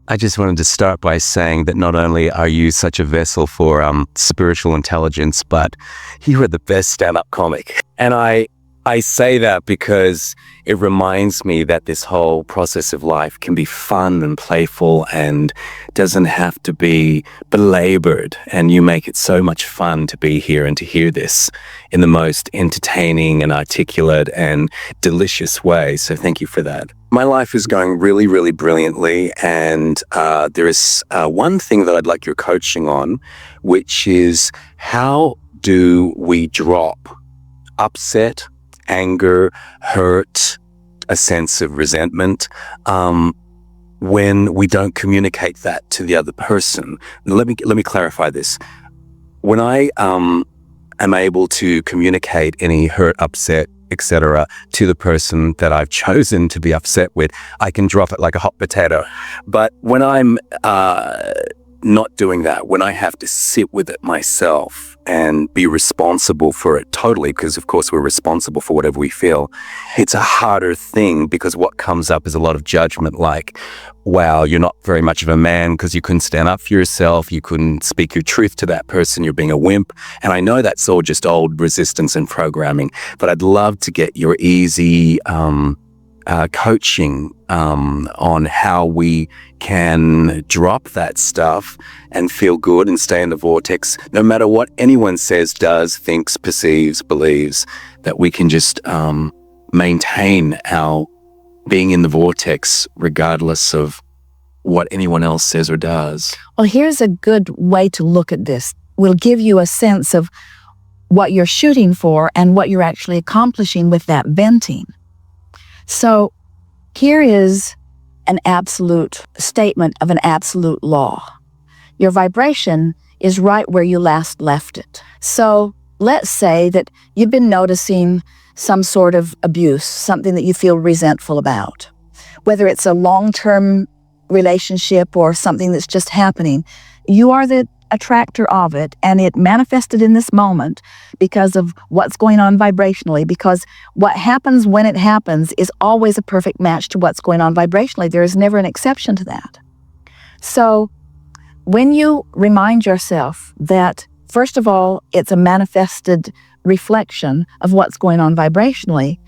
I just wanted to start by saying that not only are you such a vessel for spiritual intelligence, but you are the best stand-up comic. And I say that because it reminds me that this whole process of life can be fun and playful and doesn't have to be belabored. And you make it so much fun to be here and to hear this in the most entertaining and articulate and delicious way. So thank you for that. My life is going really, really brilliantly. And there is one thing that I'd like your coaching on, which is how do we drop upset, anger, hurt, a sense of resentment, when we don't communicate that to the other person. Let me clarify this. When I am able to communicate any hurt, upset, etc., to the person that I've chosen to be upset with, I can drop it like a hot potato. But when I'm not doing that, when I have to sit with it myself and be responsible for it totally, because of course we're responsible for whatever we feel, it's a harder thing because what comes up is a lot of judgment like, wow, you're not very much of a man because you couldn't stand up for yourself, you couldn't speak your truth to that person, you're being a wimp. And I know that's all just old resistance and programming, but I'd love to get your easy coaching on how we can drop that stuff and feel good and stay in the vortex, no matter what anyone says, does, thinks, perceives, believes, that we can just maintain our being in the vortex regardless of what anyone else says or does. Well, here's a good way to look at this. We'll give you a sense of what you're shooting for and what you're actually accomplishing with that venting. So here is an absolute statement of an absolute law. Your vibration is right where you last left it. So let's say that you've been noticing some sort of abuse, something that you feel resentful about, whether it's a long-term relationship or something that's just happening. You are the attractor of it, and it manifested in this moment because of what's going on vibrationally, because what happens when it happens is always a perfect match to what's going on vibrationally. There is never an exception to that. So when you remind yourself that, first of all, it's a manifested reflection of what's going on vibrationally,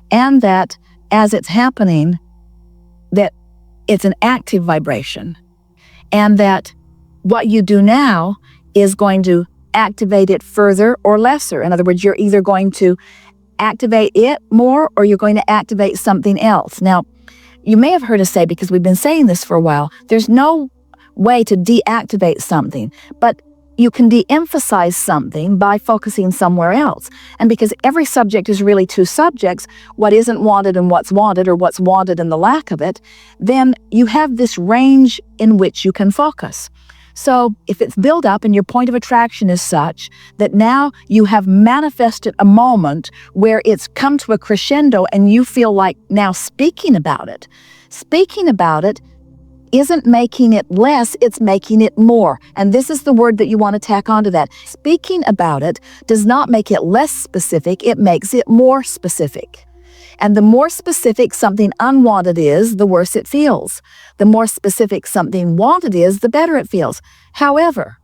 and that as it's happening, that it's an active vibration, and that what you do now is going to activate it further or lesser. In other words, you're either going to activate it more or you're going to activate something else. Now, you may have heard us say, because we've been saying this for a while, there's no way to deactivate something, but you can de-emphasize something by focusing somewhere else. And because every subject is really two subjects, what isn't wanted and what's wanted, or what's wanted and the lack of it, then you have this range in which you can focus. So if it's built up and your point of attraction is such that now you have manifested a moment where it's come to a crescendo and you feel like now speaking about it isn't making it less, it's making it more. And this is the word that you want to tack onto that. Speaking about it does not make it less specific, it makes it more specific. And the more specific something unwanted is, the worse it feels. The more specific something wanted is, the better it feels. However,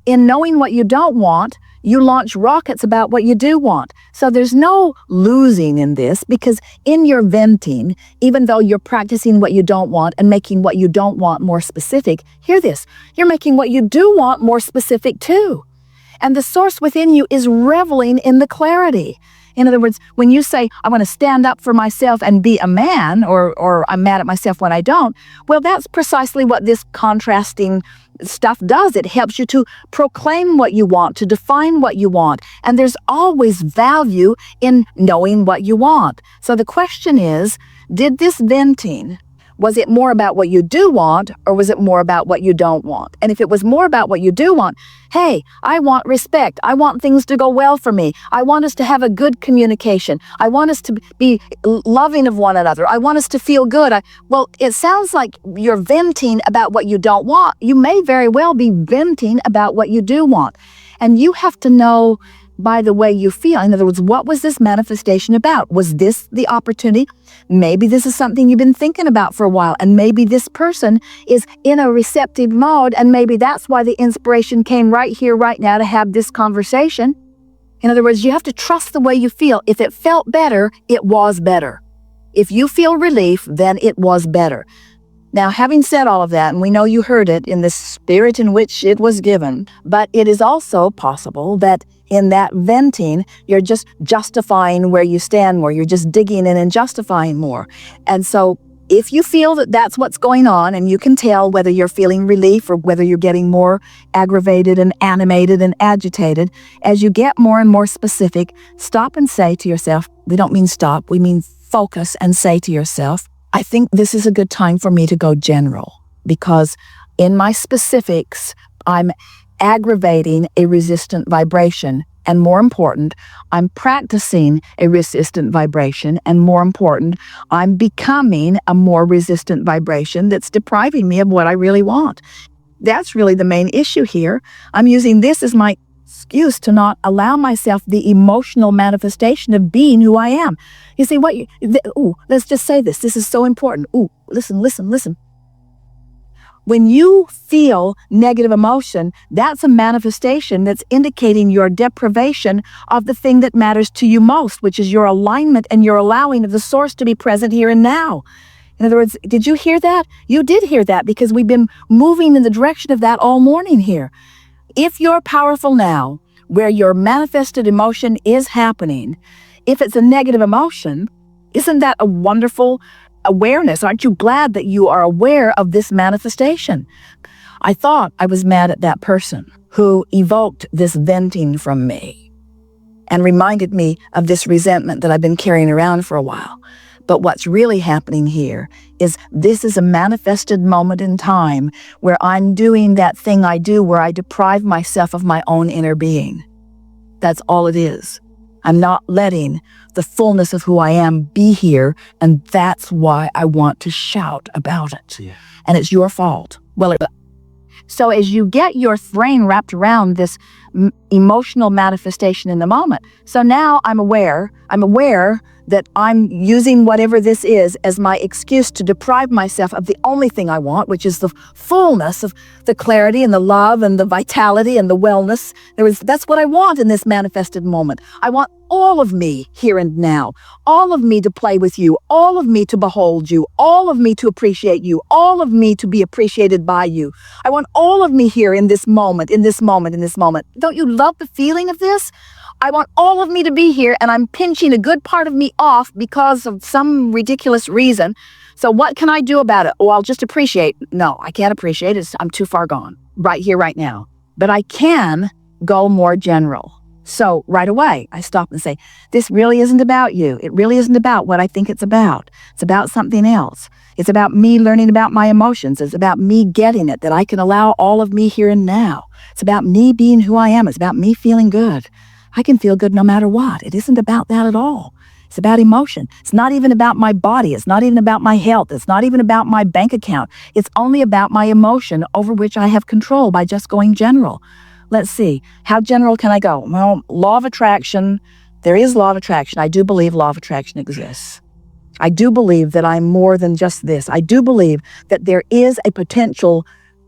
in knowing what you don't want, you launch rockets about what you do want. So there's no losing in this, because in your venting, even though you're practicing what you don't want and making what you don't want more specific, hear this, you're making what you do want more specific too. And the source within you is reveling in the clarity. In other words, when you say, I want to stand up for myself and be a man, or I'm mad at myself when I don't, well, that's precisely what this contrasting stuff does. It helps you to proclaim what you want, to define what you want. And there's always value in knowing what you want. So the question is, did this venting, was it more about what you do want, or was it more about what you don't want? And if it was more about what you do want, hey, I want respect. I want things to go well for me. I want us to have a good communication. I want us to be loving of one another. I want us to feel good. Well, it sounds like you're venting about what you don't want. You may very well be venting about what you do want. And you have to know by the way you feel. In other words, what was this manifestation about? Was this the opportunity? Maybe this is something you've been thinking about for a while, and maybe this person is in a receptive mode, and maybe that's why the inspiration came right here, right now to have this conversation. In other words, you have to trust the way you feel. If it felt better, it was better. If you feel relief, then it was better. Now, having said all of that, and we know you heard it in the spirit in which it was given, but it is also possible that in that venting, you're just justifying where you stand more. You're just digging in and justifying more. And so if you feel that that's what's going on, and you can tell whether you're feeling relief or whether you're getting more aggravated and animated and agitated, as you get more and more specific, stop and say to yourself, we don't mean stop, we mean focus, and say to yourself, I think this is a good time for me to go general, because in my specifics, I'm aggravating a resistant vibration. And more important, I'm practicing a resistant vibration. And more important, I'm becoming a more resistant vibration that's depriving me of what I really want. That's really the main issue here. I'm using this as my excuse to not allow myself the emotional manifestation of being who I am. You see, let's just say this. This is so important. Listen. When you feel negative emotion, that's a manifestation that's indicating your deprivation of the thing that matters to you most, which is your alignment and your allowing of the source to be present here and now. In other words, did you hear that? You did hear that, because we've been moving in the direction of that all morning here. If you're powerful now, where your manifested emotion is happening, if it's a negative emotion, isn't that a wonderful awareness? Aren't you glad that you are aware of this manifestation? I thought I was mad at that person who evoked this venting from me and reminded me of this resentment that I've been carrying around for a while. But what's really happening here is this is a manifested moment in time where I'm doing that thing I do where I deprive myself of my own inner being. That's all it is. I'm not letting the fullness of who I am be here, and that's why I want to shout about it. Yeah. And it's your fault. So as you get your brain wrapped around this emotional manifestation in the moment, so now I'm aware that I'm using whatever this is as my excuse to deprive myself of the only thing I want, which is the fullness of the clarity and the love and the vitality and the wellness. That's what I want in this manifested moment. I want all of me here and now, all of me to play with you, all of me to behold you, all of me to appreciate you, all of me to be appreciated by you. I want all of me here in this moment, in this moment, in this moment. Don't you love the feeling of this? I want all of me to be here, and I'm pinching a good part of me off because of some ridiculous reason. So what can I do about it? Oh, I'll just appreciate. No, I can't appreciate it. I'm too far gone right here, right now. But I can go more general. So right away, I stop and say, this really isn't about you. It really isn't about what I think it's about. It's about something else. It's about me learning about my emotions. It's about me getting it, that I can allow all of me here and now. It's about me being who I am. It's about me feeling good. I can feel good no matter what. It isn't about that at all. It's about emotion. It's not even about my body. It's not even about my health. It's not even about my bank account. It's only about my emotion over which I have control by just going general. Let's see. How general can I go? Well, law of attraction. There is law of attraction. I do believe law of attraction exists. I do believe that I'm more than just this. I do believe that there is a potential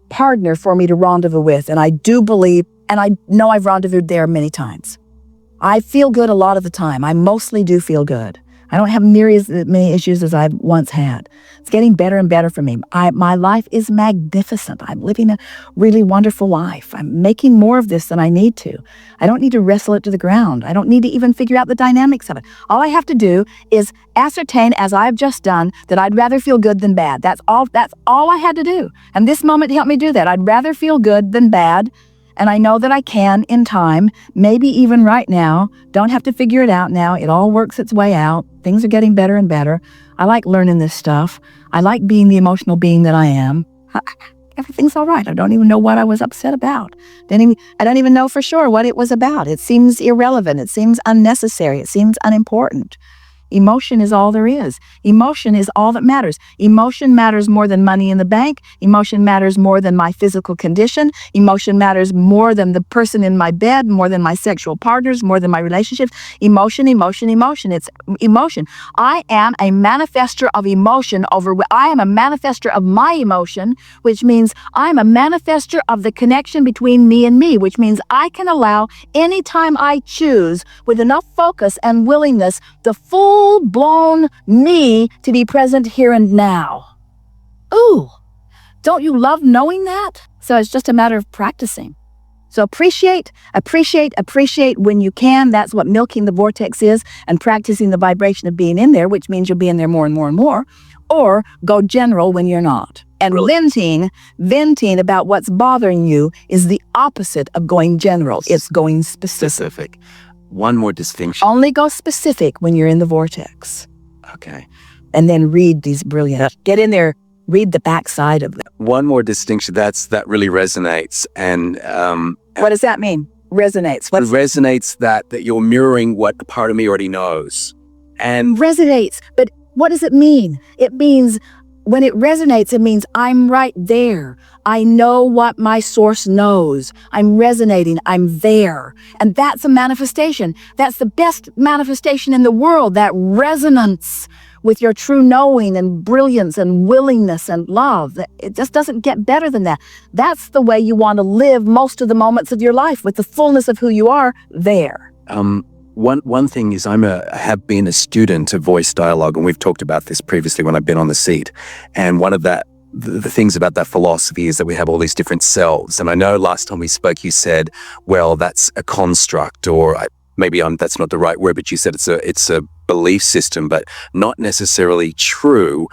partner for me to rendezvous with. And I do believe, and I know I've rendezvoused there many times. I feel good a lot of the time. I mostly do feel good. I don't have as many issues as I've once had. It's getting better and better for me. My life is magnificent. I'm living a really wonderful life. I'm making more of this than I need to. I don't need to wrestle it to the ground. I don't need to even figure out the dynamics of it. All I have to do is ascertain, as I've just done, that I'd rather feel good than bad. That's all I had to do. And this moment helped me do that. I'd rather feel good than bad. And I know that I can in time, maybe even right now. Don't have to figure it out now. It all works its way out. Things are getting better and better. I like learning this stuff. I like being the emotional being that I am. Everything's all right. I don't even know what I was upset about. I don't even know for sure what it was about. It seems irrelevant. It seems unnecessary. It seems unimportant. Emotion is all there is. Emotion is all that matters. Emotion matters more than money in the bank. Emotion matters more than my physical condition. Emotion matters more than the person in my bed, more than my sexual partners, more than my relationships. Emotion, emotion, emotion. It's emotion. I am a manifester of emotion I am a manifester of my emotion, which means I'm a manifester of the connection between me and me, which means I can allow anytime I choose with enough focus and willingness the full-blown me to be present here and now. Ooh, don't you love knowing that? So it's just a matter of practicing. So appreciate when you can. That's what milking the vortex is, and practicing the vibration of being in there, which means you'll be in there more and more and more. Or go general when you're not. And venting about what's bothering you is the opposite of going general. It's going specific. One more distinction. Only go specific when you're in the vortex. Okay. And then read these brilliant, get in there, read the backside of them. One more distinction that really resonates. And what does that mean? Resonates. It resonates that you're mirroring what a part of me already knows. And resonates. But what does it mean? It means when it resonates, it means I'm right there. I know what my source knows. I'm resonating. I'm there. And that's a manifestation. That's the best manifestation in the world, that resonance with your true knowing and brilliance and willingness and love. It just doesn't get better than that. That's the way you want to live most of the moments of your life, with the fullness of who you are there. One thing is I have been a student of voice dialogue, and we've talked about this previously when I've been on the seat. And one of the things about that philosophy is that we have all these different selves. And I know last time we spoke, you said, well, that's a construct, or that's not the right word, but you said it's a belief system, but not necessarily true.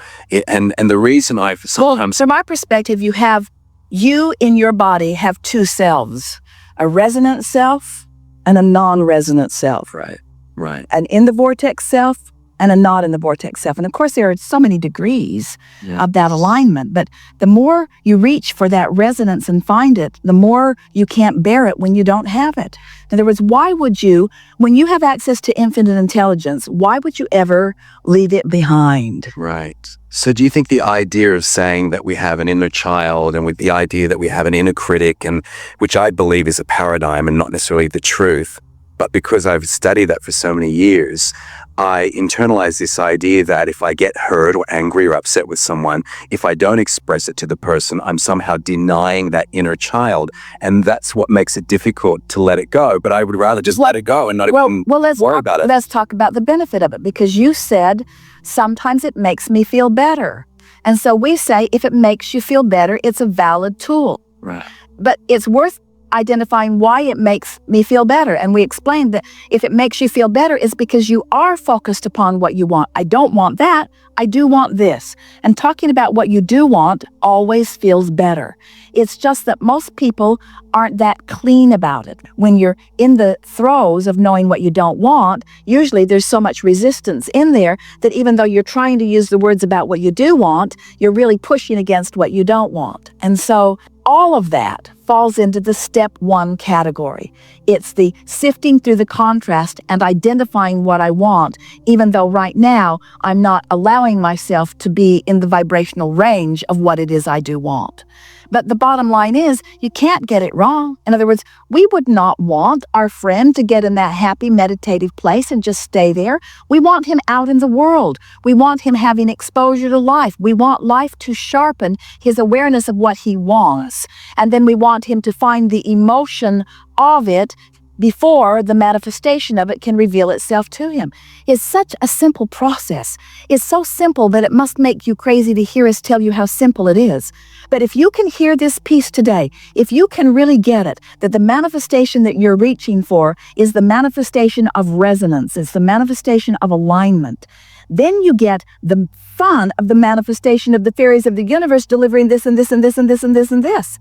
And the reason I've sometimes... Well, from my perspective, you in your body have two selves, a resonant self and a non-resonant self. Right. And in the vortex self and a not in the vortex self. And of course, there are so many degrees of that alignment. But the more you reach for that resonance and find it, the more you can't bear it when you don't have it. In other words, why would you, when you have access to infinite intelligence, why would you ever leave it behind? Right. So do you think the idea of saying that we have an inner child, and with the idea that we have an inner critic, and which I believe is a paradigm and not necessarily the truth, but because I've studied that for so many years, I internalize this idea that if I get hurt or angry or upset with someone, if I don't express it to the person, I'm somehow denying that inner child. And that's what makes it difficult to let it go. But I would rather just let it go and not even worry about it. Let's talk about the benefit of it, because you said, sometimes it makes me feel better. And so we say, if it makes you feel better, it's a valid tool. Right. But it's worth identifying why it makes me feel better. And we explained that if it makes you feel better, it's because you are focused upon what you want. I don't want that. I do want this. And talking about what you do want always feels better. It's just that most people aren't that clean about it. When you're in the throes of knowing what you don't want, usually there's so much resistance in there that even though you're trying to use the words about what you do want, you're really pushing against what you don't want. And so all of that falls into the step one category. It's the sifting through the contrast and identifying what I want, even though right now I'm not allowing myself to be in the vibrational range of what it is I do want. But the bottom line is, you can't get it wrong. In other words, we would not want our friend to get in that happy meditative place and just stay there. We want him out in the world. We want him having exposure to life. We want life to sharpen his awareness of what he wants. And then we want him to find the emotion of it before the manifestation of it can reveal itself to him. It's such a simple process. It's so simple that it must make you crazy to hear us tell you how simple it is. But if you can hear this piece today, if you can really get it, that the manifestation that you're reaching for is the manifestation of resonance, it's the manifestation of alignment, then you get the fun of the manifestation of the fairies of the universe delivering this and this and this and this and this and this.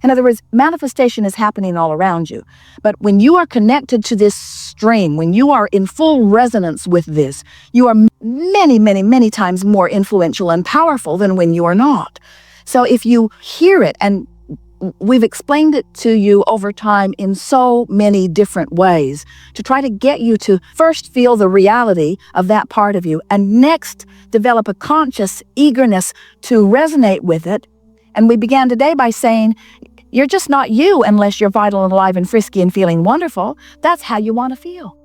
In other words, manifestation is happening all around you. But when you are connected to this stream, when you are in full resonance with this, you are many, many, many times more influential and powerful than when you are not. So if you hear it and we've explained it to you over time in so many different ways to try to get you to first feel the reality of that part of you, and next develop a conscious eagerness to resonate with it. And we began today by saying, you're just not you unless you're vital and alive and frisky and feeling wonderful. That's how you want to feel.